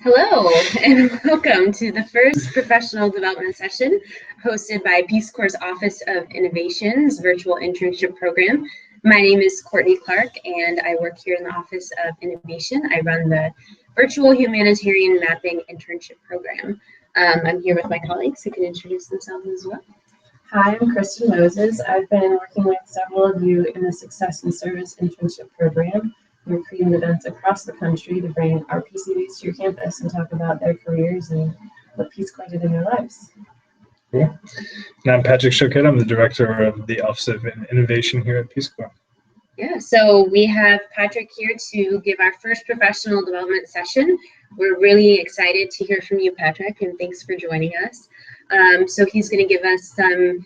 Hello, and welcome to the first professional development session hosted by Peace Corps' Office of Innovation's virtual internship program. My name is Courtney Clark, and I work here in the Office of Innovation. I run the virtual humanitarian mapping internship program. I'm here with my colleagues who can introduce themselves as well. Hi, I'm Kristen Moses. I've been working with several of you in the Success and Service internship program. We're creating events across the country to bring our PCVs to your campus and talk about their careers and what Peace Corps did in their lives. Cool. And I'm Patrick Choquette. I'm the director of the Office of Innovation here at Peace Corps. Yeah, so we have Patrick here to give our first professional development session. We're really excited to hear from you, Patrick, and thanks for joining us. So he's going to give us some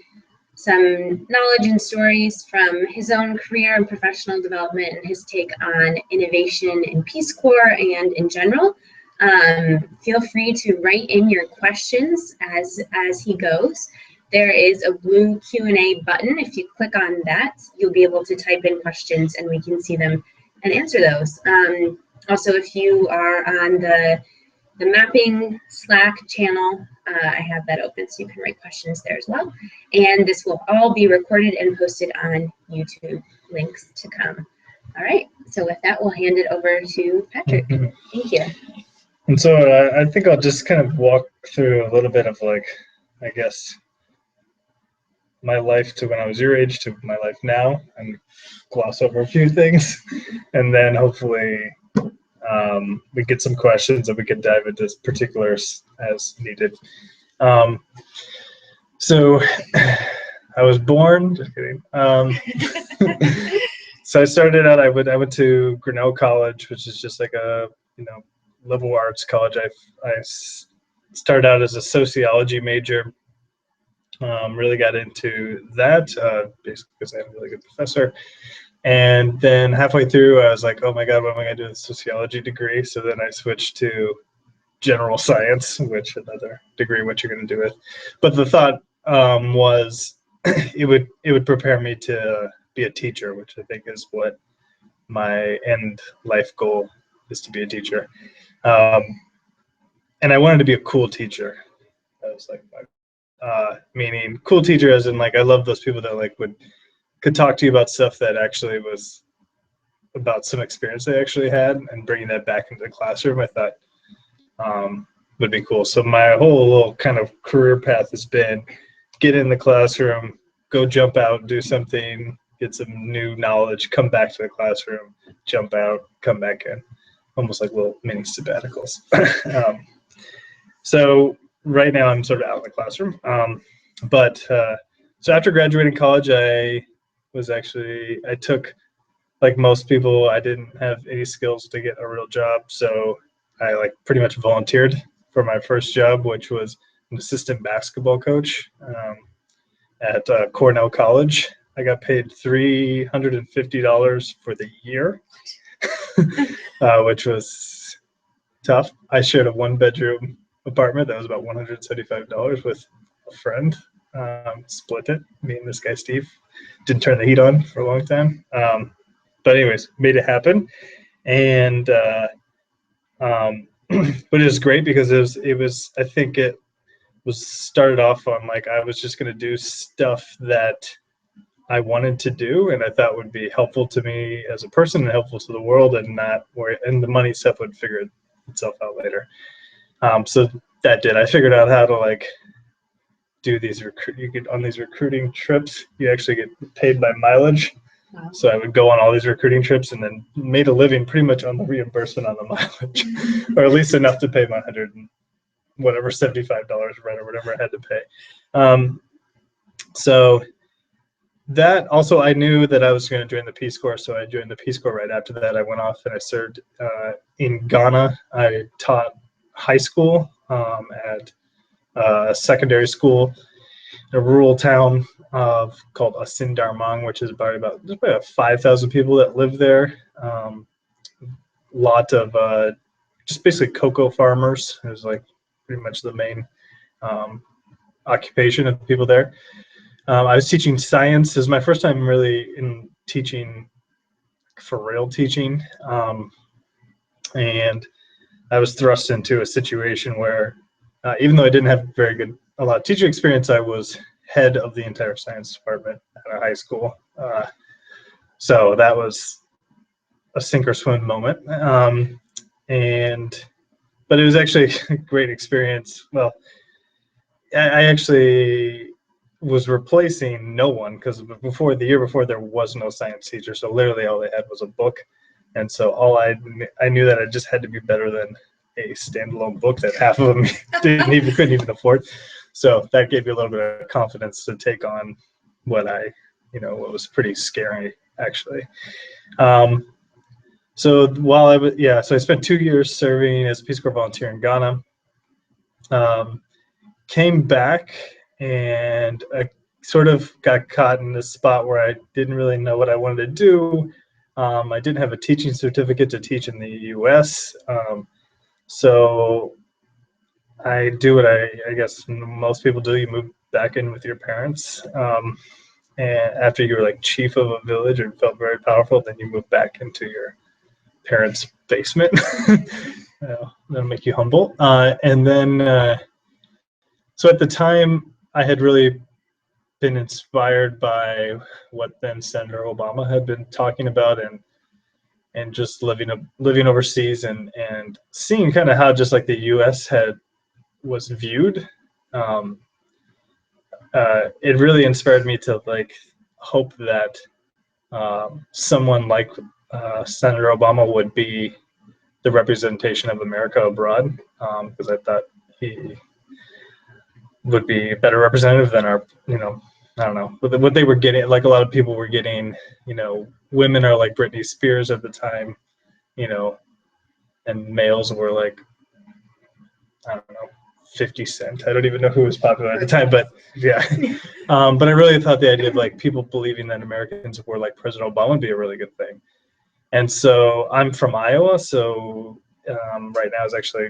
knowledge and stories from his own career and professional development and his take on innovation in Peace Corps and in general. Feel free to write in your questions as he goes. There is a blue Q&A button. If you click on that, you'll be able to type in questions and we can see them and answer those. Also, if you are on the mapping Slack channel, I have that open so you can write questions there as well. And this will all be recorded and posted on YouTube, links to come. All right, so with that, we'll hand it over to Patrick. Thank you. And so I think I'll just kind of walk through a little bit of I guess, my life to when I was your age to my life now and gloss over a few things. And then hopefully we get some questions and we can dive into particulars as needed. So I was born, just kidding. So I started out, I went to Grinnell College, which is just like a, liberal arts college. I started out as a sociology major. Really got into that basically because I had a really good professor. And then halfway through, I was like, oh my God, what am I going to do with a sociology degree? So then I switched to general science, which another degree, what you're going to do with. But the thought was it would prepare me to be a teacher, which I think is what my end life goal is, to be a teacher. And I wanted to be a cool teacher. That was like my, meaning cool teacher as in I love those people that could talk to you about stuff that actually was about some experience they actually had, and bringing that back into the classroom I thought would be cool. So my whole little kind of career path has been get in the classroom, go jump out, do something, get some new knowledge, come back to the classroom, jump out, come back in, almost like little mini sabbaticals. So right now I'm sort of out in the classroom. So after graduating college, I took, like most people, I didn't have any skills to get a real job. So I pretty much volunteered for my first job, which was an assistant basketball coach at Grinnell College. I got paid $350 for the year, which was tough. I shared a 1-bedroom apartment that was about $175 with a friend. Split it, me and this guy Steve. Didn't turn the heat on for a long time, but anyways, made it happen. And but it was great because it was I think it was started off on I was just going to do stuff that I wanted to do and I thought would be helpful to me as a person and helpful to the world, and the money stuff would figure itself out later. So that did. I figured out how to do these on these recruiting trips, you actually get paid by mileage. Wow. So I would go on all these recruiting trips and then made a living pretty much on the reimbursement on the mileage, or at least enough to pay my $75 rent or whatever I had to pay. So that also, I knew that I was going to join the Peace Corps, so I joined the Peace Corps right after that. I went off and I served in Ghana. I taught high school at a secondary school in a rural town called Asindarmang, which is about 5,000 people that live there. Lot of just basically cocoa farmers. It was pretty much the main occupation of the people there. I was teaching science. This is my first time really in teaching, for real teaching. And I was thrust into a situation where, even though I didn't have a lot of teaching experience, I was head of the entire science department at a high school. So that was a sink or swim moment. But it was actually a great experience. Well, I actually was replacing no one, because the year before there was no science teacher. So literally all they had was a book. And so I knew that I just had to be better than a standalone book that half of them couldn't even afford. So that gave me a little bit of confidence to take on what was pretty scary, actually. So I spent 2 years serving as a Peace Corps volunteer in Ghana. Came back, and I sort of got caught in this spot where I didn't really know what I wanted to do. I didn't have a teaching certificate to teach in the U.S., so I do what I guess most people do. You move back in with your parents, and after you're like chief of a village and felt very powerful, then you move back into your parents' basement. That'll make you humble. And then, so at the time, I had really been inspired by what then Senator Obama had been talking about, and just living overseas, and seeing kind of how just like the U.S. was viewed. It really inspired me to like hope that someone like Senator Obama would be the representation of America abroad, because I thought he would be a better representative than our, I don't know, what they were getting. Like a lot of people were getting, women are like Britney Spears at the time, and males were like, I don't know, 50 Cent. I don't even know who was popular at the time, but yeah. But I really thought the idea of like people believing that Americans were like President Obama would be a really good thing. And so I'm from Iowa, so right now is actually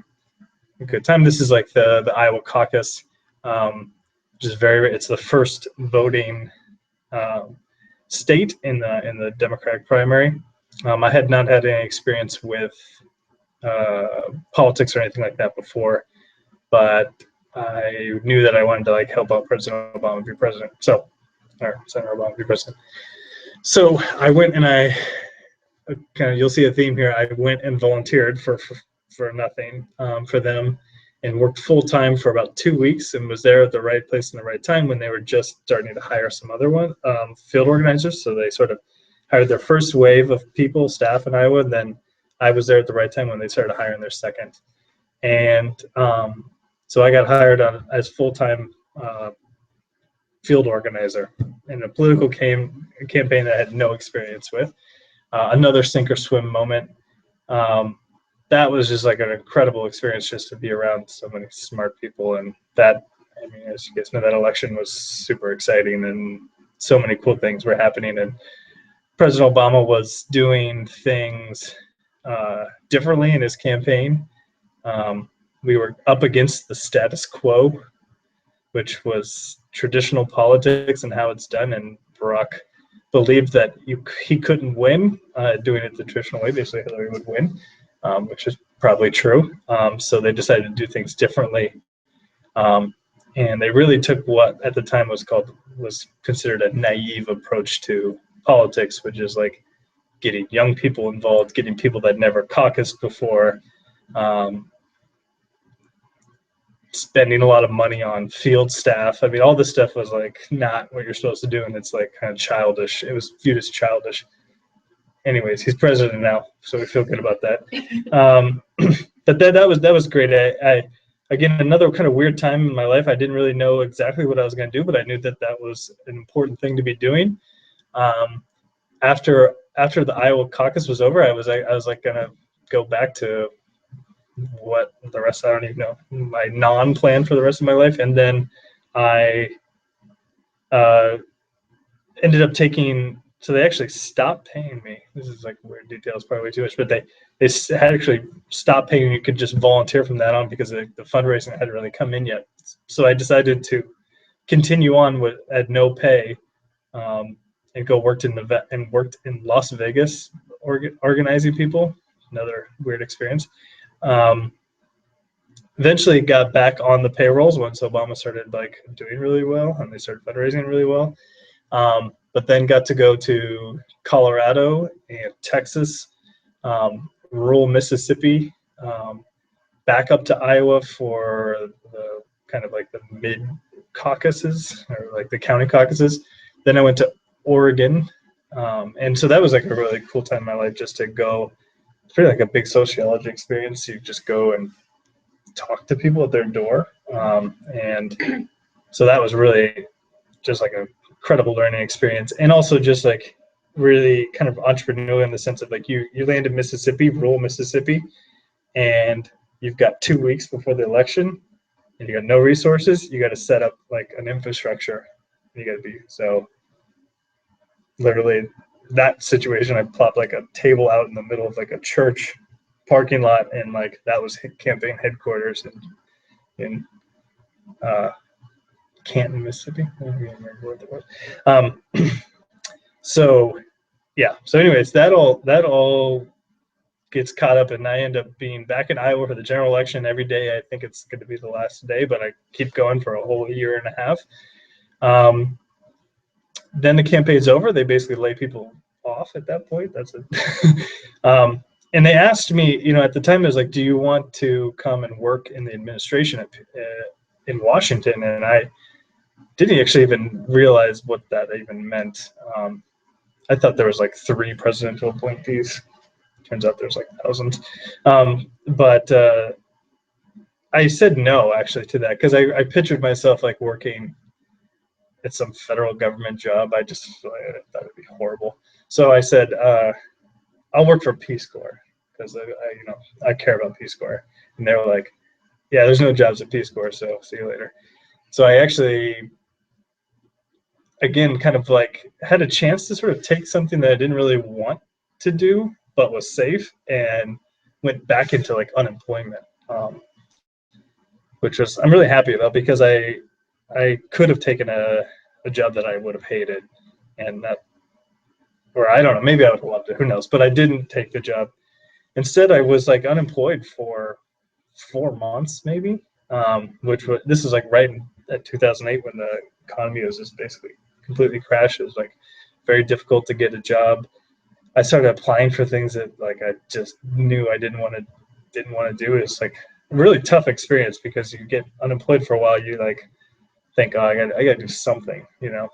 a good time. This is like the Iowa caucus, which is it's the first voting state in the Democratic primary. I had not had any experience with politics or anything like that before, but I knew that I wanted to like help out President Obama be president. Or Senator Obama be president. So I went and I you'll see a theme here. I went and volunteered for nothing for them, and worked full time for about 2 weeks, and was there at the right place in the right time when they were just starting to hire some other field organizers. So they sort of hired their first wave of staff in Iowa, and then I was there at the right time when they started hiring their second. And so I got hired as full-time field organizer in a political campaign that I had no experience with. Another sink or swim moment. That was just like an incredible experience, just to be around so many smart people. And that, I mean, as you guys know, that election was super exciting, and so many cool things were happening. And President Obama was doing things differently in his campaign. We were up against the status quo, which was traditional politics and how it's done. And Barack believed that he couldn't win doing it the traditional way. Basically, Hillary would win, which is probably true. So they decided to do things differently. And they really took what at the time was considered a naive approach to politics, which is like getting young people involved, getting people that never caucused before, spending a lot of money on field staff. I mean, all this stuff was like not what you're supposed to do, and it's like kind of childish. It was viewed as childish. Anyways, he's president now, so we feel good about that. But that was great. I again, another kind of weird time in my life. I didn't really know exactly what I was going to do, but I knew that was an important thing to be doing. After the Iowa caucus was over, I was like going to go back to what the rest, I don't even know, my non-plan for the rest of my life. And then I ended up so they actually stopped paying me. This is like weird details, probably way too much, but they had actually stopped paying me. You could just volunteer from that on, because the fundraising hadn't really come in yet. So I decided to continue on at no pay, and worked in Las Vegas organizing people. Another weird experience. Eventually got back on the payrolls once Obama started like doing really well and they started fundraising really well. But then got to go to Colorado and Texas, rural Mississippi, back up to Iowa for the kind of like the mid caucuses or like the county caucuses. Then I went to Oregon. And so that was like a really cool time in my life just to go. It's pretty like a big sociology experience. You just go and talk to people at their door. And so that was really just like a incredible learning experience. And also just like really kind of entrepreneurial in the sense of like you land in Mississippi, rural Mississippi, and you've got 2 weeks before the election and you got no resources. You got to set up like an infrastructure. You got to be, so literally that situation, I plopped like a table out in the middle of like a church parking lot, and like that was campaign headquarters in Canton, Mississippi. I don't remember what that was. So yeah. So anyways, that all gets caught up, and I end up being back in Iowa for the general election every day. I think it's going to be the last day, but I keep going for a whole year and a half. Then the campaign's over. They basically lay people off at that point. That's it. And they asked me, you know, at the time, it was like, do you want to come and work in the administration in Washington? And I didn't actually even realize what that even meant. I thought there was like 3 presidential appointees. Turns out there's like thousands. But I said no, actually, to that, because I pictured myself like working at some federal government job. I thought it'd be horrible. So I said, I'll work for Peace Corps, because I care about Peace Corps. And they were like, yeah, there's no jobs at Peace Corps, so see you later. So I actually, again, kind of like had a chance to sort of take something that I didn't really want to do, but was safe, and went back into like unemployment, which was, I'm really happy about, because I could have taken a job that I would have hated, and that, or I don't know, maybe I would have loved it, who knows, but I didn't take the job. Instead, I was like unemployed for 4 months maybe, this is like right at 2008 when the economy was just basically completely crashed. It was like very difficult to get a job. I started applying for things that like I just knew I didn't want to do. It's like a really tough experience, because you get unemployed for a while. You like think, oh, I gotta do something, you know.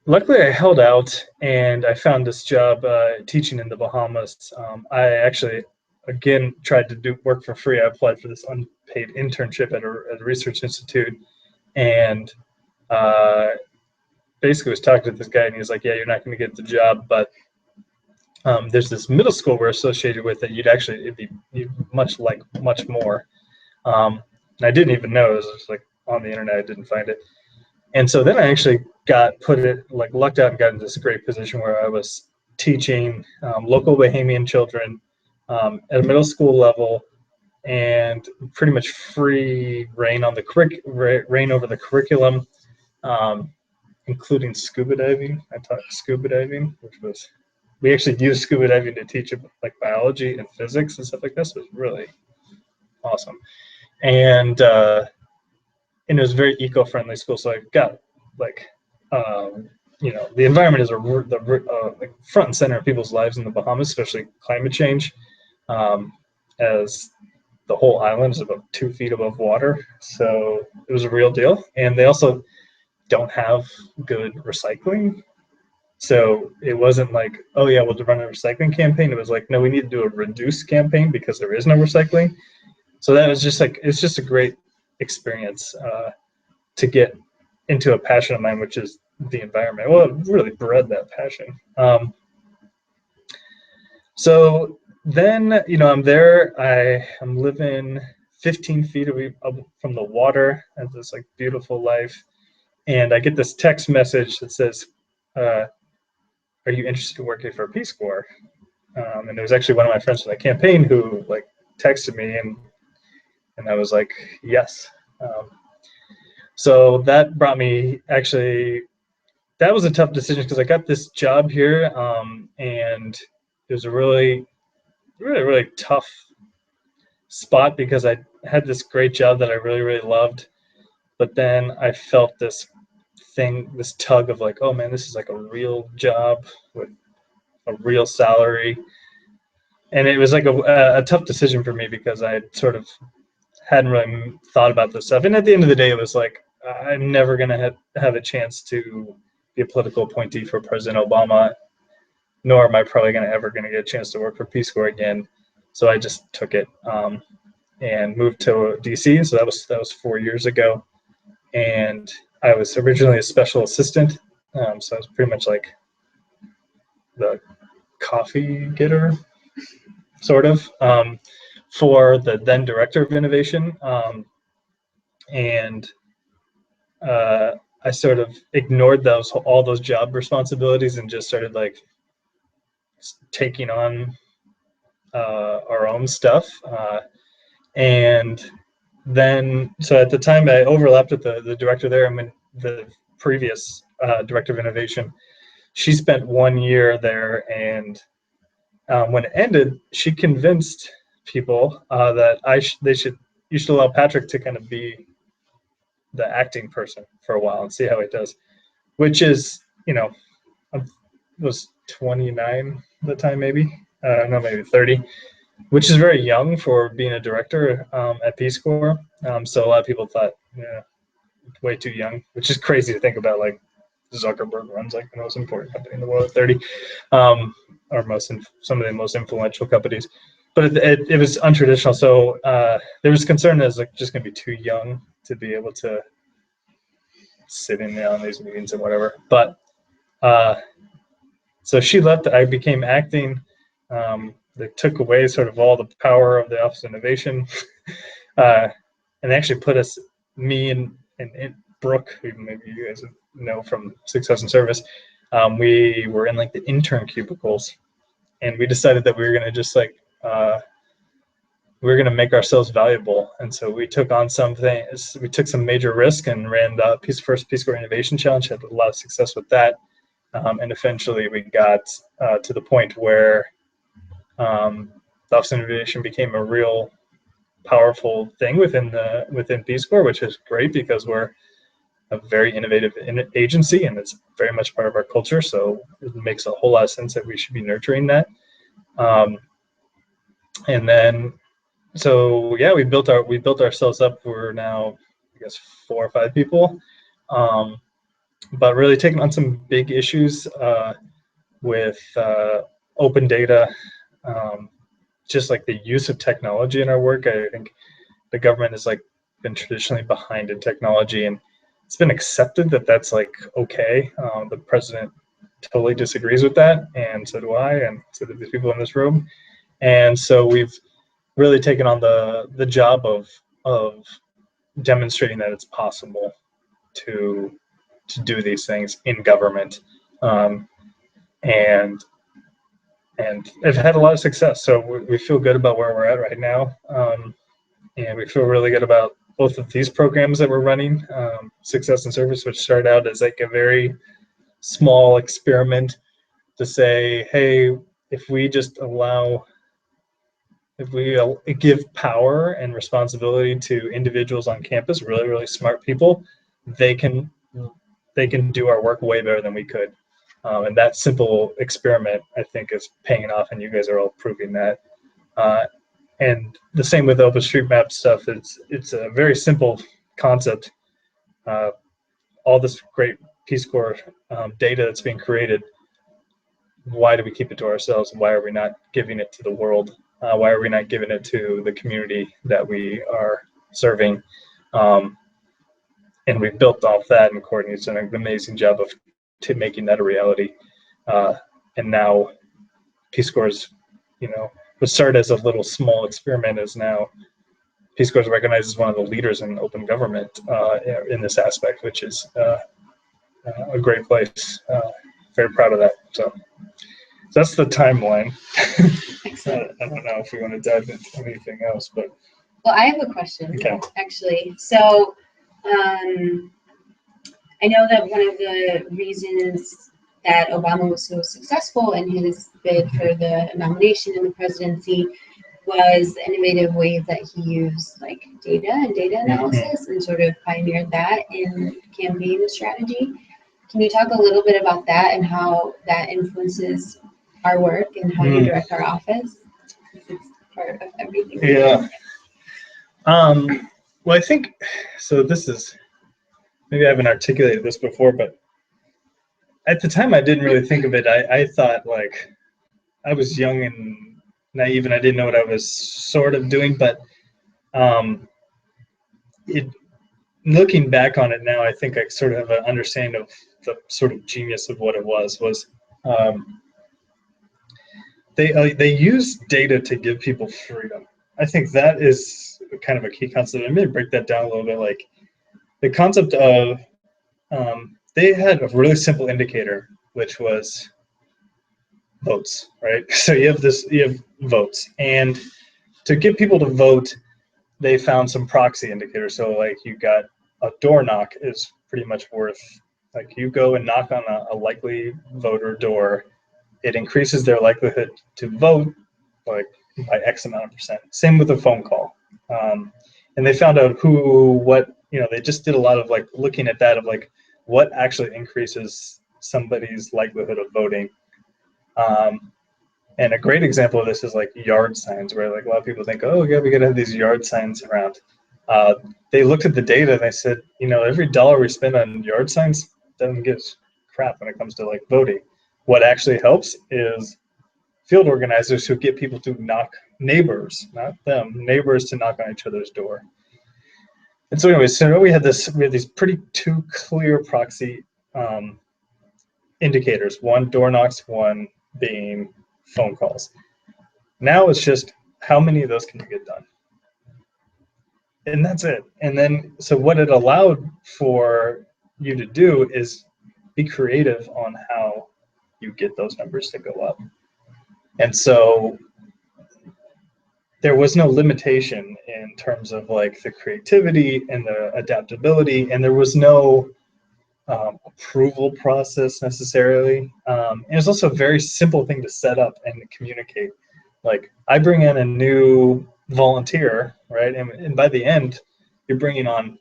Luckily, I held out, and I found this job teaching in the Bahamas. I actually, again, tried to work for free. I applied for this unpaid internship at a research institute, and basically was talking to this guy, and he was like, yeah, you're not going to get the job, but there's this middle school we're associated with that it'd be much more. And I didn't even know. It was just like on the internet. I didn't find it. And so then I actually lucked out and got into this great position where I was teaching local Bahamian children at a middle school level, and pretty much free reign on reign over the curriculum, including scuba diving. I taught scuba diving, we actually used scuba diving to teach like biology and physics and stuff like this. It was really awesome. And it was a very eco-friendly school, so I got like, the environment is like front and center of people's lives in the Bahamas, especially climate change, as the whole island is about 2 feet above water. So it was a real deal. And they also don't have good recycling. So it wasn't like, oh yeah, we'll run a recycling campaign. It was like, no, we need to do a reduce campaign because there is no recycling. So that was just like, it's just a great experience to get into a passion of mine, which is the environment. Well, it really bred that passion. So then, I'm there. I'm living 15 feet away from the water. I have this like beautiful life. And I get this text message that says, are you interested in working for Peace Corps? And it was actually one of my friends from that campaign who like texted me, and I was like, yes. So that brought me, actually, that was a tough decision because I got this job here, and it was a really really, really tough spot because I had this great job that I really, really loved, but then I felt this tug of like, oh man, this is like a real job with a real salary. And it was like a tough decision for me because I sort of hadn't really thought about this stuff. And at the end of the day, it was like, I'm never going to have a chance to be a political appointee for President Obama, nor am I probably ever going to get a chance to work for Peace Corps again. So I just took it and moved to DC. So that was 4 years ago. And I was originally a special assistant. So I was pretty much like the coffee getter, sort of, for the then director of innovation. And I sort of ignored all those job responsibilities and just started like taking on our own stuff. And then, so at the time I overlapped with the director there. I mean, the previous director of innovation, she spent 1 year there, and when it ended, she convinced people that you should allow Patrick to kind of be the acting person for a while and see how it does, which is, I was 29 at the time, maybe, no, maybe 30, which is very young for being a director at Peace Corps. So a lot of people thought, yeah, way too young, which is crazy to think about. Like Zuckerberg runs like the most important company in the world at 30, or some of the most influential companies. But it was untraditional. So there was concern that it was like just going to be too young to be able to sit in on these meetings and whatever. But so she left. I became acting. They took away sort of all the power of the Office of Innovation, and they actually put me and Brooke, who maybe you guys know from Success and Service, we were in like the intern cubicles, and we decided that we were going to just like we were going to make ourselves valuable. And so we took on some things. We took some major risk and ran the first Peace Corps Innovation Challenge. Had a lot of success with that, and eventually we got to the point where the Office of Innovation became a real powerful thing within Peace Corps, which is great because we're a very innovative agency and it's very much part of our culture. So it makes a whole lot of sense that we should be nurturing that. And then, so yeah, we built ourselves up. We're now, I guess, 4 or 5 people, but really taking on some big issues with open data, just like the use of technology in our work. I think the government has like been traditionally behind in technology, and it's been accepted that that's like okay. The president totally disagrees with that, and so do I, and so do the people in this room. And so we've really taken on the job of demonstrating that it's possible to do these things in government, and have had a lot of success. So we feel good about where we're at right now, and we feel really good about both of these programs that we're running, Success and Service, which started out as like a very small experiment to say, hey, if we give power and responsibility to individuals on campus, really, really smart people, they can do our work way better than we could. And that simple experiment, I think, is paying off, and you guys are all proving that. And the same with OpenStreetMap stuff. It's a very simple concept. All this great Peace Corps data that's being created, why do we keep it to ourselves? Why are we not giving it to the world? Why are we not giving it to the community that we are serving? And we built off that, and Courtney's done an amazing job of making that a reality. And now Peace Corps, what started as a little small experiment is now Peace Corps is recognized as one of the leaders in open government in this aspect, which is a great place. Very proud of that. So that's the timeline. I don't know if we want to dive into anything else, but. Well, I have a question, okay. Actually. So I know that one of the reasons that Obama was so successful in his bid for the nomination in the presidency was the innovative ways that he used like data and data analysis and sort of pioneered that in campaign strategy. Can you talk a little bit about that and how that influences our work and how you direct our office? Because it's part of everything. Yeah. Well, I think, so this is, maybe I haven't articulated this before, but at the time I didn't really think of it. I thought like I was young and naive and I didn't know what I was sort of doing, but looking back on it now, I think I sort of have an understanding of the sort of genius of what it was they used data to give people freedom. I think that is kind of a key concept. I'm going to break that down a little bit. Like the concept of they had a really simple indicator, which was votes, right? So you have votes, and to get people to vote, they found some proxy indicators. So like you got a door knock is pretty much worth, like you go and knock on a likely voter door, it increases their likelihood to vote like by X amount of percent. Same with a phone call. And they found out they just did a lot of like looking at that of like what actually increases somebody's likelihood of voting. And a great example of this is like yard signs, where like a lot of people think, oh yeah, we gotta have these yard signs around. They looked at the data and they said, every dollar we spend on yard signs doesn't give crap when it comes to like voting. What actually helps is field organizers who get people to knock, neighbors, not them, neighbors to knock on each other's door. And so anyways, so we had these pretty two clear proxy indicators, one door knocks, one being phone calls. Now it's just how many of those can you get done? And that's it. And then, so what it allowed for you to do is be creative on how you get those numbers to go up. And so there was no limitation in terms of like the creativity and the adaptability, and there was no approval process necessarily. And it was also a very simple thing to set up and to communicate. Like I bring in a new volunteer, right? And by the end, you're bringing on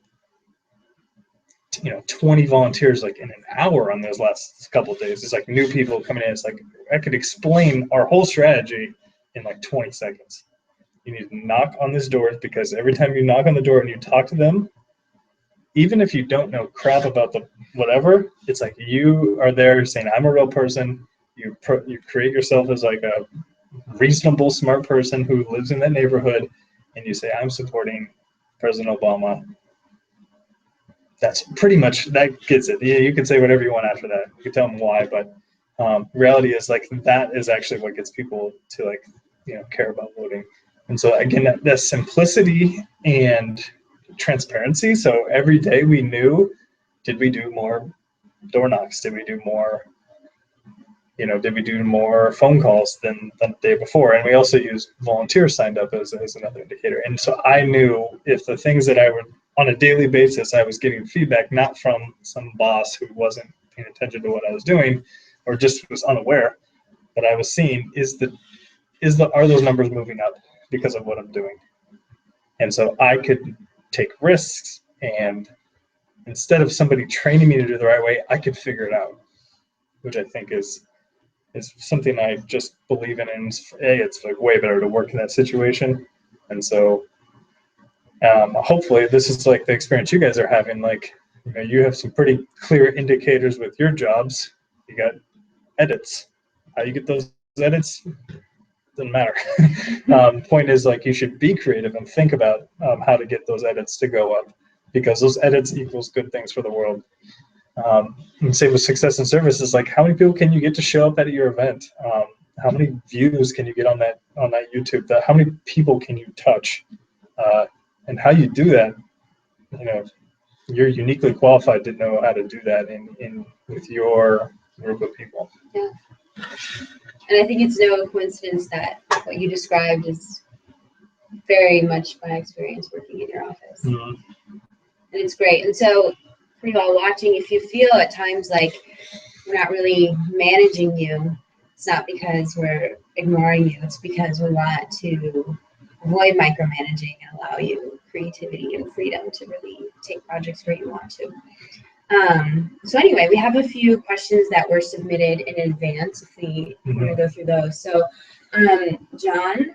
20 volunteers like in an hour on those last couple of days. It's like new people coming in. It's like I could explain our whole strategy in like 20 seconds. You need to knock on these doors, because every time you knock on the door and you talk to them, even if you don't know crap about the whatever, it's like you are there saying, I'm a real person. You create yourself as like a reasonable, smart person who lives in that neighborhood, and you say, I'm supporting President Obama. That's pretty much, that gets it. You can say whatever you want after that. You can tell them why, but reality is like that is actually what gets people to like, care about voting. And so again, that simplicity and transparency. So every day we knew, did we do more door knocks? Did we do more, did we do more phone calls than the day before? And we also used volunteers signed up as another indicator. And so I knew if the things that I would, on a daily basis, I was getting feedback, not from some boss who wasn't paying attention to what I was doing or just was unaware, but I was seeing are those numbers moving up because of what I'm doing? And so I could take risks, and instead of somebody training me to do it the right way, I could figure it out, which I think is something I just believe in. And it's like way better to work in that situation. And so hopefully this is like the experience you guys are having. Like, you have some pretty clear indicators with your jobs. You got edits. How you get those edits doesn't matter. Point is, like, you should be creative and think about how to get those edits to go up, because those edits equals good things for the world. And same with success and service is like, how many people can you get to show up at your event? How many views can you get on that YouTube? How many people can you touch? And how you do that, you're uniquely qualified to know how to do that in with your group of people. Yeah. And I think it's no coincidence that what you described is very much my experience working in your office. Mm-hmm. And it's great. And so for you all watching, if you feel at times like we're not really managing you, it's not because we're ignoring you, it's because we want to avoid micromanaging and allow you creativity and freedom to really take projects where you want to. So anyway, we have a few questions that were submitted in advance if we want to go through those. So John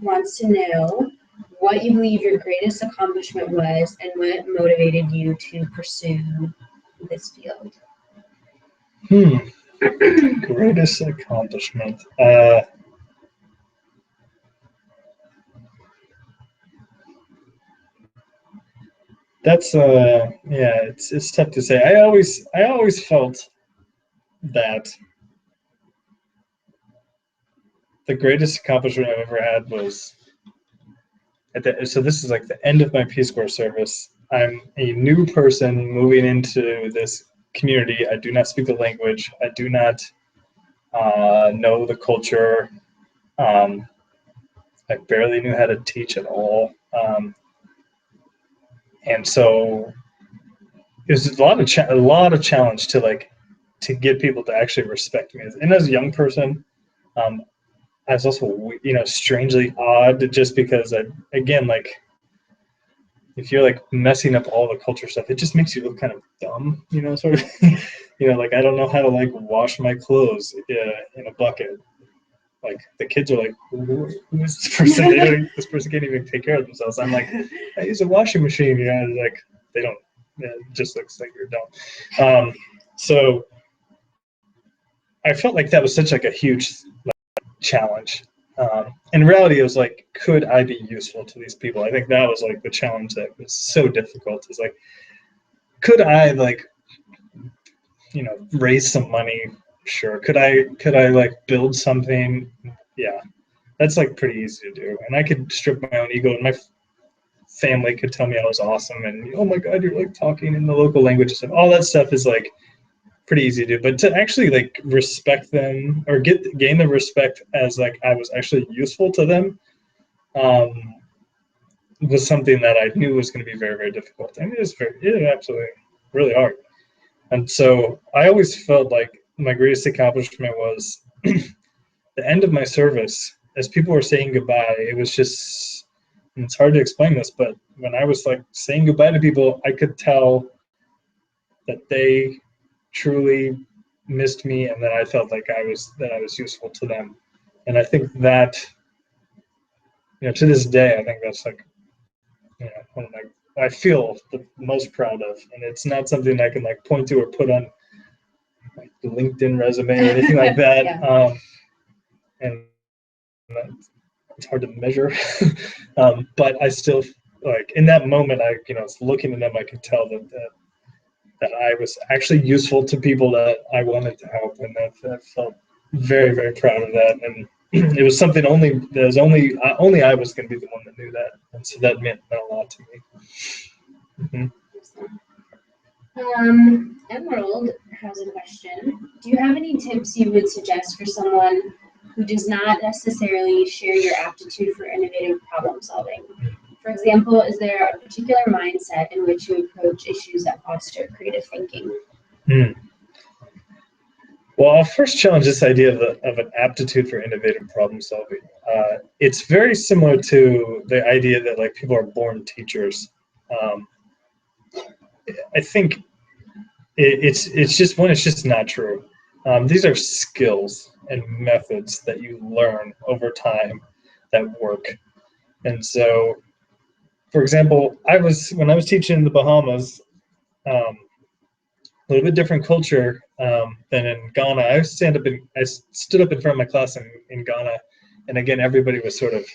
wants to know what you believe your greatest accomplishment was and what motivated you to pursue this field. Greatest accomplishment. That's yeah, it's tough to say. I always felt that the greatest accomplishment I've ever had was so this is like the end of my Peace Corps service. I'm a new person moving into this community. I do not speak the language. I do not know the culture. I barely knew how to teach at all. And so it was a lot of challenge to get people to actually respect me. And as a young person, I was also, strangely odd just because if you're like messing up all the culture stuff, it just makes you look kind of dumb, sort of, like I don't know how to like wash my clothes in a bucket. Like the kids are like, who is this person? This person can't even take care of themselves. I'm like, I use a washing machine, like they don't, it just looks like you're dumb. So I felt like that was such like a huge challenge. In reality, it was like, could I be useful to these people? I think that was like the challenge that was so difficult. Is like, could I raise some money? Sure. Could I like build something? Yeah, that's like pretty easy to do. And I could strip my own ego, and my family could tell me I was awesome, and oh my God, you're like talking in the local language and all that stuff is like pretty easy to do. But to actually like respect them or gain the respect as like I was actually useful to them was something that I knew was going to be very, very difficult. And it is absolutely really hard. And so I always felt like my greatest accomplishment was the end of my service. As people were saying goodbye, it was just, and it's hard to explain this, but when I was like saying goodbye to people, I could tell that they truly missed me, and that I felt like I was useful to them. And I think that, to this day, I think that's like, one of I feel the most proud of. And it's not something I can like point to or put on like the LinkedIn resume or anything like that. Yeah. And it's hard to measure. But I still like in that moment, I looking at them, I could tell that I was actually useful to people that I wanted to help, and that felt very, very proud of that. And it was something only I was going to be the one that knew that, and so that meant a lot to me. Emerald has a question. Do you have any tips you would suggest for someone who does not necessarily share your aptitude for innovative problem solving? For example, is there a particular mindset in which you approach issues that foster creative thinking? Well, I'll first challenge this idea of an aptitude for innovative problem solving. It's very similar to the idea that like people are born teachers. I think it's just not true. These are skills and methods that you learn over time that work. And so, for example, when I was teaching in the Bahamas, a little bit different culture than in Ghana. I stood up in front of my class in Ghana, and again, everybody was sort of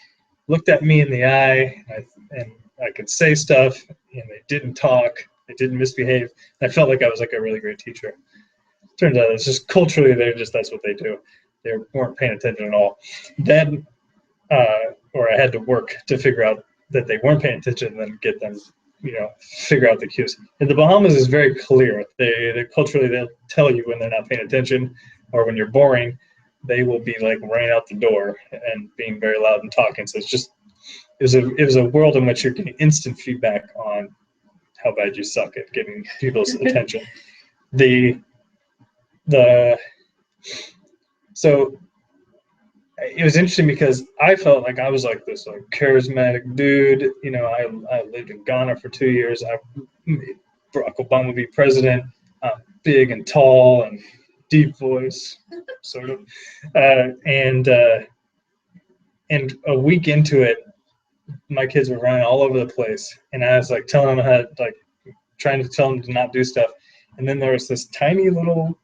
looked at me in the eye, and I could say stuff, and they didn't talk, they didn't misbehave. I felt like I was like a really great teacher. Turns out it's just culturally, that's what they do. They weren't paying attention at all. Then, or I had to work to figure out that they weren't paying attention and then get them, figure out the cues. In the Bahamas is very clear. They culturally, they'll tell you when they're not paying attention or when you're boring. They will be like running out the door and being very loud and talking. So it was a world in which you're getting instant feedback on how bad you suck at getting people's attention. so it was interesting because I felt like I was like this like charismatic dude. You know, I lived in Ghana for 2 years. I made Barack Obama be president. I'm big and tall and deep voice, sort of. And a week into it, my kids were running all over the place, and I was like telling them how, like, trying to tell them to not do stuff. And then there was this tiny little,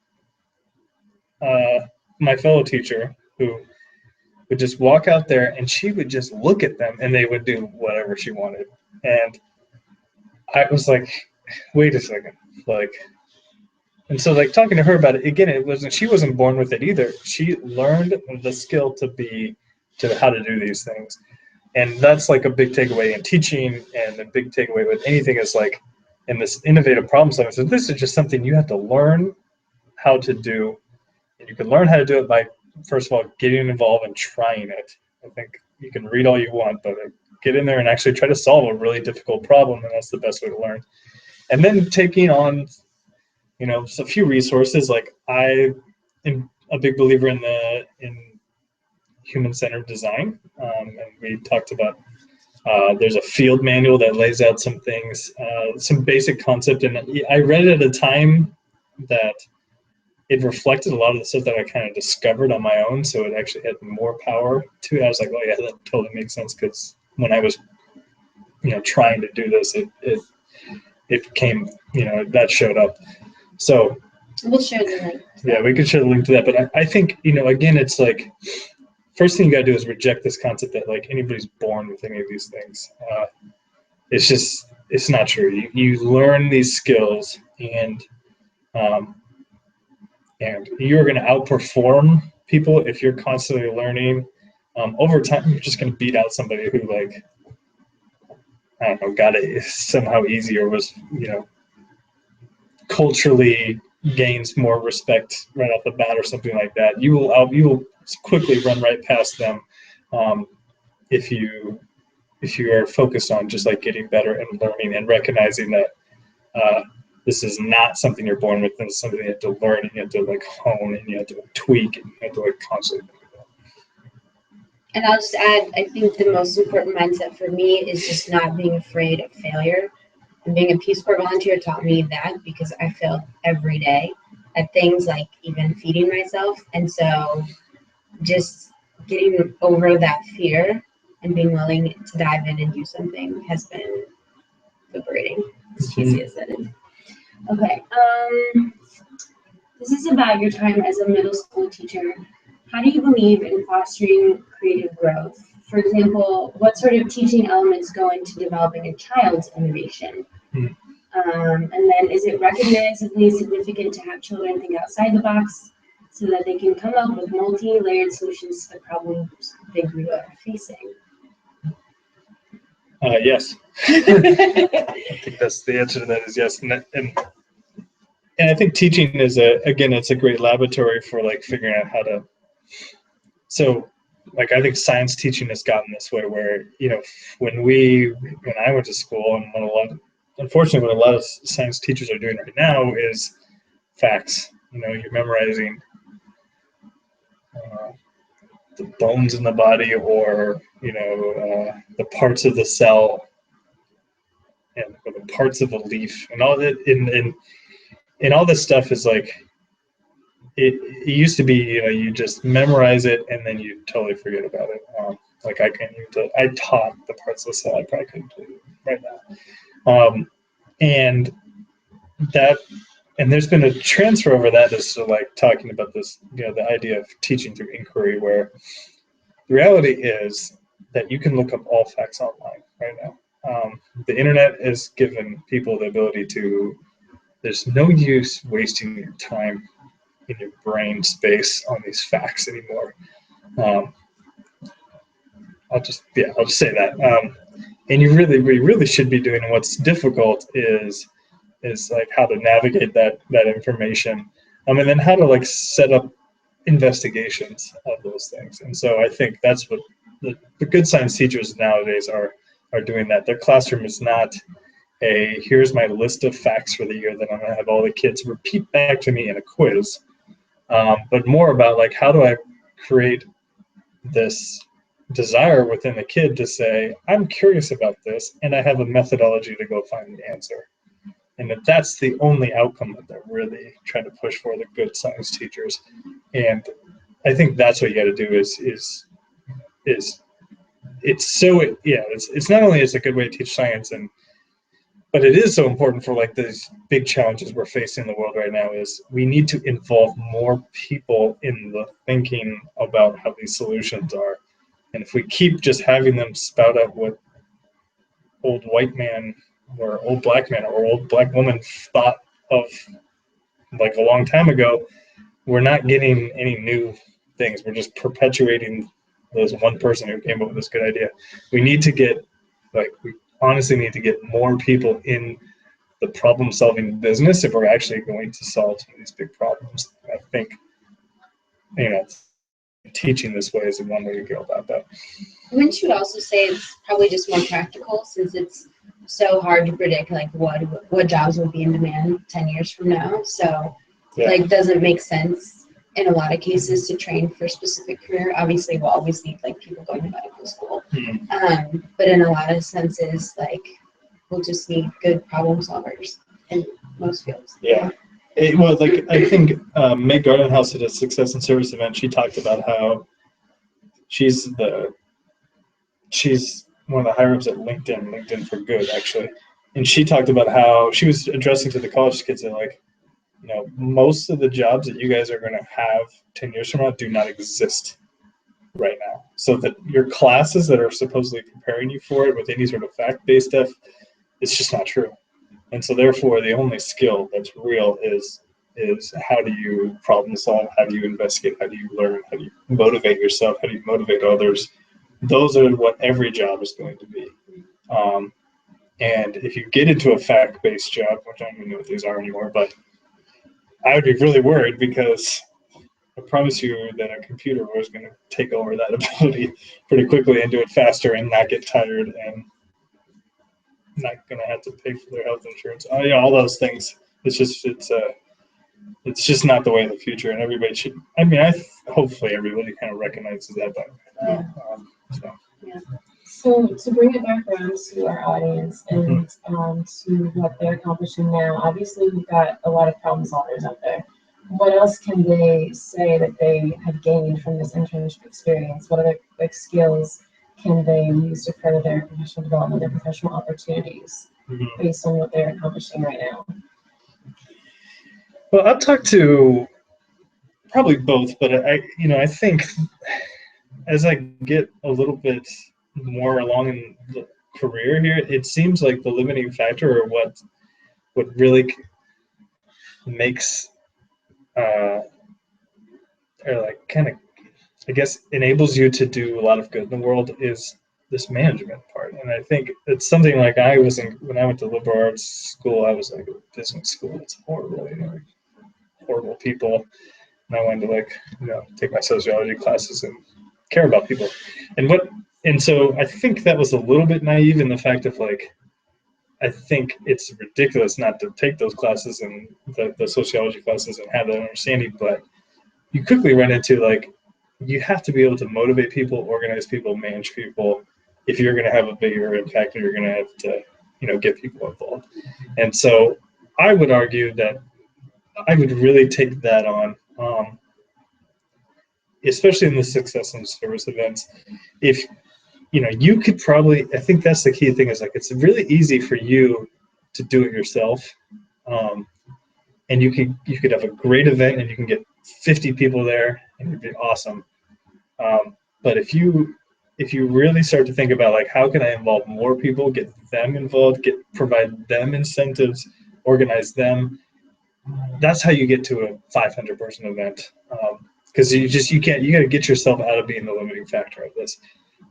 my fellow teacher who would just walk out there and she would just look at them and they would do whatever she wanted. And I was like, wait a second, like, and so like talking to her about it again, she wasn't born with it either. She learned the skill to how to do these things. And that's like a big takeaway in teaching, and a big takeaway with anything is like in this innovative problem solving. So this is just something you have to learn how to do. And you can learn how to do it by, first of all, getting involved and trying it. I think you can read all you want, but get in there and actually try to solve a really difficult problem, and that's the best way to learn. And then taking on, you know, a few resources. Like I am a big believer in human-centered design, and we talked about there's a field manual that lays out some things, some basic concept, and I read it at a time that it reflected a lot of the stuff that I kind of discovered on my own, so it actually had more power to it. I was like, oh yeah, that totally makes sense, because when I was, you know, trying to do this, it came, you know, that showed up. So we'll share the link. Yeah, we could share the link to that. But I think, you know, again, it's like, first thing you got to do is reject this concept that like anybody's born with any of these things. It's not true. You learn these skills, and you're going to outperform people if you're constantly learning. Over time, you're just going to beat out somebody who, like, I don't know, got it somehow easy, or was, you know, culturally gains more respect right off the bat or something like that. You will quickly run right past them if you are focused on just like getting better and learning and recognizing that this is not something you're born with, and it's something you have to learn, and you have to like hone, and you have to tweak, and you have to like constantly. And I'll just add, I think the most important mindset for me is just not being afraid of failure. And being a Peace Corps volunteer taught me that, because I failed every day at things like even feeding myself. And so just getting over that fear and being willing to dive in and do something has been liberating, as cheesy as that is. Okay, this is about your time as a middle school teacher. How do you believe in fostering creative growth? For example, what sort of teaching elements go into developing a child's innovation? And then, is it recognizably significant to have children think outside the box so that they can come up with multi-layered solutions to the problems they grew up facing? Yes. I think that's the answer to that is yes. And I think teaching is it's a great laboratory for like figuring out how to. So, like, I think science teaching has gotten this way where, you know, when I went to school, and unfortunately what a lot of science teachers are doing right now is facts. You know, you're memorizing the bones in the body, or, you know, the parts of the cell, and or the parts of a leaf, and all that. And all this stuff is like, it used to be, you know, you just memorize it and then you totally forget about it. Like I taught the parts of the cell I probably couldn't do right now. And there's been a transfer over that as to like talking about this, you know, the idea of teaching through inquiry, where the reality is that you can look up all facts online right now. The internet has given people the ability to, there's no use wasting your time in your brain space on these facts anymore. I'll just say that. And you really should be doing. And what's difficult is like how to navigate that information, and then how to like set up investigations of those things. And so I think that's what the good science teachers nowadays are doing. That their classroom is not here's my list of facts for the year that I'm going to have all the kids repeat back to me in a quiz. but more about like, how do I create this desire within the kid to say, I'm curious about this, and I have a methodology to go find the answer. And if that's the only outcome that they're really trying to push for, the good science teachers. And I think that's what you got to do is it's so, yeah, it's not only is a good way to teach science, but it is so important for like these big challenges we're facing in the world right now. Is we need to involve more people in the thinking about how these solutions are. And if we keep just having them spout out what old white man or old black man or old black woman thought of like a long time ago, we're not getting any new things. We're just perpetuating those one person who came up with this good idea. We need to get, like, we honestly need to get more people in the problem solving business if we're actually going to solve some of these big problems. I think, you know, teaching this way is one way to go about that. Wouldn't you also say it's probably just more practical, since it's so hard to predict like what jobs will be in demand 10 years from now? So like, doesn't make sense in a lot of cases to train for a specific career. Obviously, we'll always need like people going to medical school, but in a lot of senses, like, we'll just need good problem solvers in most fields. Yeah. Well, like, I think Meg Gardenhouse at a Success and Service event, she talked about how she's one of the higher ups at LinkedIn for Good, actually. And she talked about how she was addressing to the college kids that, like, you know, most of the jobs that you guys are going to have 10 years from now do not exist right now. So that your classes that are supposedly preparing you for it with any sort of fact-based stuff, it's just not true. And so therefore, the only skill that's real is how do you problem solve, how do you investigate, how do you learn, how do you motivate yourself, how do you motivate others. Those are what every job is going to be. And if you get into a fact-based job, which I don't even know what these are anymore, but I would be really worried, because I promise you that a computer was going to take over that ability pretty quickly and do it faster and not get tired and not going to have to pay for their health insurance. You know, all those things. It's just not the way of the future, and everybody should. I mean, hopefully everybody kind of recognizes that by now. So to bring it back around to our audience and to what they're accomplishing now, obviously we've got a lot of problem solvers out there. What else can they say that they have gained from this internship experience? What other skills can they use to further their professional development, their professional opportunities, based on what they're accomplishing right now? Well, I'll talk to probably both, but I think as I get a little bit more along in the career here, it seems like the limiting factor, or what really makes or like kind of, I guess, enables you to do a lot of good in the world is this management part. And I think it's something like when I went to liberal arts school, I was like, business school, it's horrible, you know, horrible people. And I wanted to, like, you know, take my sociology classes and care about people. And so I think that was a little bit naive in the fact of, like, I think it's ridiculous not to take those classes and the sociology classes and have that understanding, but you quickly run into, like, you have to be able to motivate people, organize people, manage people if you're going to have a bigger impact, or you're going to have to, you know, get people involved. And so I would argue that I would really take that on, especially in the Success and Service events. If, you know, you could probably, I think that's the key thing, is like, it's really easy for you to do it yourself. And you could have a great event and you can get 50 people there and it'd be awesome. But if you really start to think about, like, how can I involve more people, get them involved, provide them incentives, organize them, that's how you get to a 500 person event. Because you got to get yourself out of being the limiting factor of this.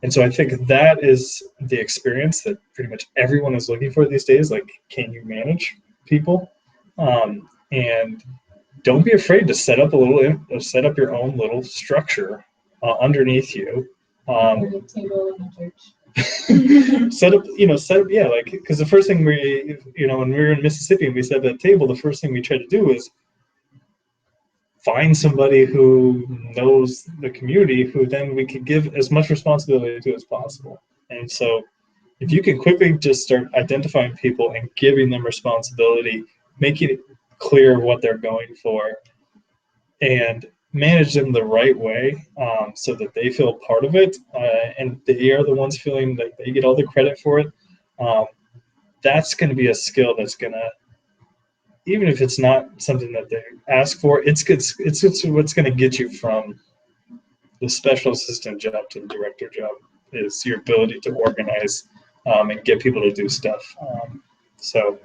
And so I think that is the experience that pretty much everyone is looking for these days. Like, can you manage people? And don't be afraid to set up your own little structure underneath you. Table in the church. set up, yeah, like, because the first thing when we were in Mississippi and we set up that table, the first thing we tried to do was find somebody who knows the community who then we could give as much responsibility to as possible. And so if you can quickly just start identifying people and giving them responsibility, making it clear what they're going for, and manage them the right way, so that they feel part of it, and they are the ones feeling like they get all the credit for it, that's going to be a skill that's going to, even if it's not something that they ask for, it's what's going to get you from the special assistant job to the director job, is your ability to organize, and get people to do stuff. So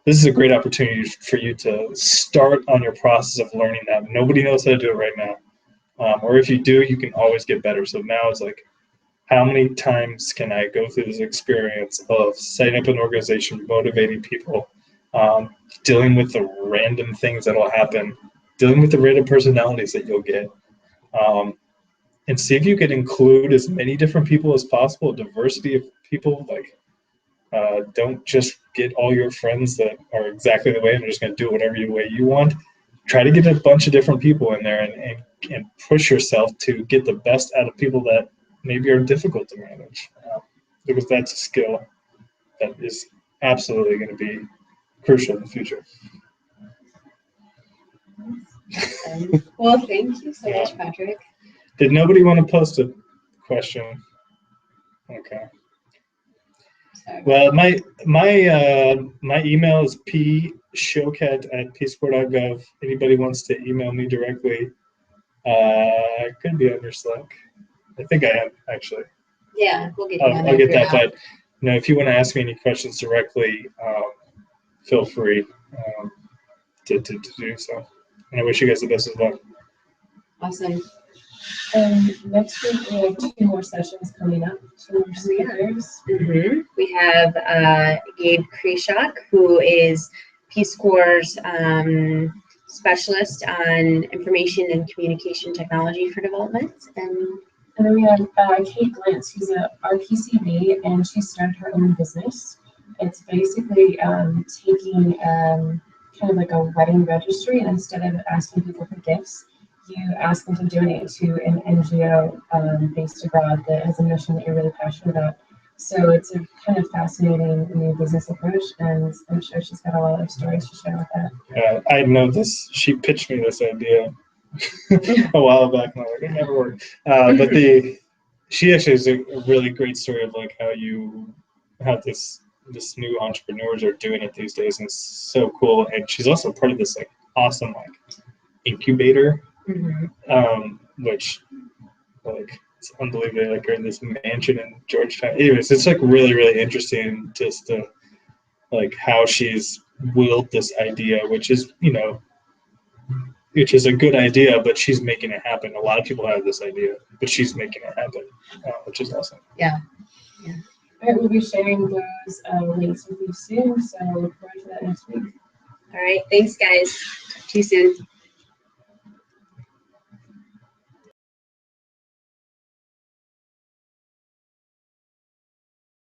this is a great opportunity for you to start on your process of learning that. Nobody knows how to do it right now. Or if you do, you can always get better. So now it's like, how many times can I go through this experience of setting up an organization, motivating people, dealing with the random things that'll happen, dealing with the random personalities that you'll get, and see if you can include as many different people as possible, a diversity of people. Like, don't just get all your friends that are exactly the way and they're just going to do whatever way you want. Try to get a bunch of different people in there and push yourself to get the best out of people that maybe are difficult to manage, because that's a skill that is absolutely going to be crucial in the future. Well, thank you so much, Patrick. Did nobody want to post a question? Okay. Sorry. Well, my email is pchoquette@peacecorps.gov. Anybody wants to email me directly, I could be under Slack. I think I am, actually. Yeah, we'll get you on I'll get that. out. But if you want to ask me any questions directly, feel free to do so. And I wish you guys the best of luck. Awesome. Next week we have 2 more sessions coming up. 2 more speakers. We have Gabe Kreshak, who is Peace Corps' specialist on information and communication technology for development. And then we have Kate Glantz, who's a RPCB, and she started her own business. It's basically taking kind of like a wedding registry, and instead of asking people for gifts, you ask them to donate to an NGO based abroad that has a mission that you're really passionate about. So it's a kind of fascinating new business approach, and I'm sure she's got a lot of stories to share with that. I know this. She pitched me this idea a while back, and I was like, it never worked. But she actually has a really great story of like how this new entrepreneurs are doing it these days, and it's so cool. And she's also part of this like awesome like incubator, which like it's unbelievable. Like are in this mansion in Georgetown. Anyways, it's like really, really interesting just to like how she's willed this idea, which is a good idea, but she's making it happen. A lot of people have this idea, but she's making it happen, which is awesome. Yeah. All right, we'll be sharing those links with you soon, so look forward to that next week. All right, thanks guys. Talk to you soon.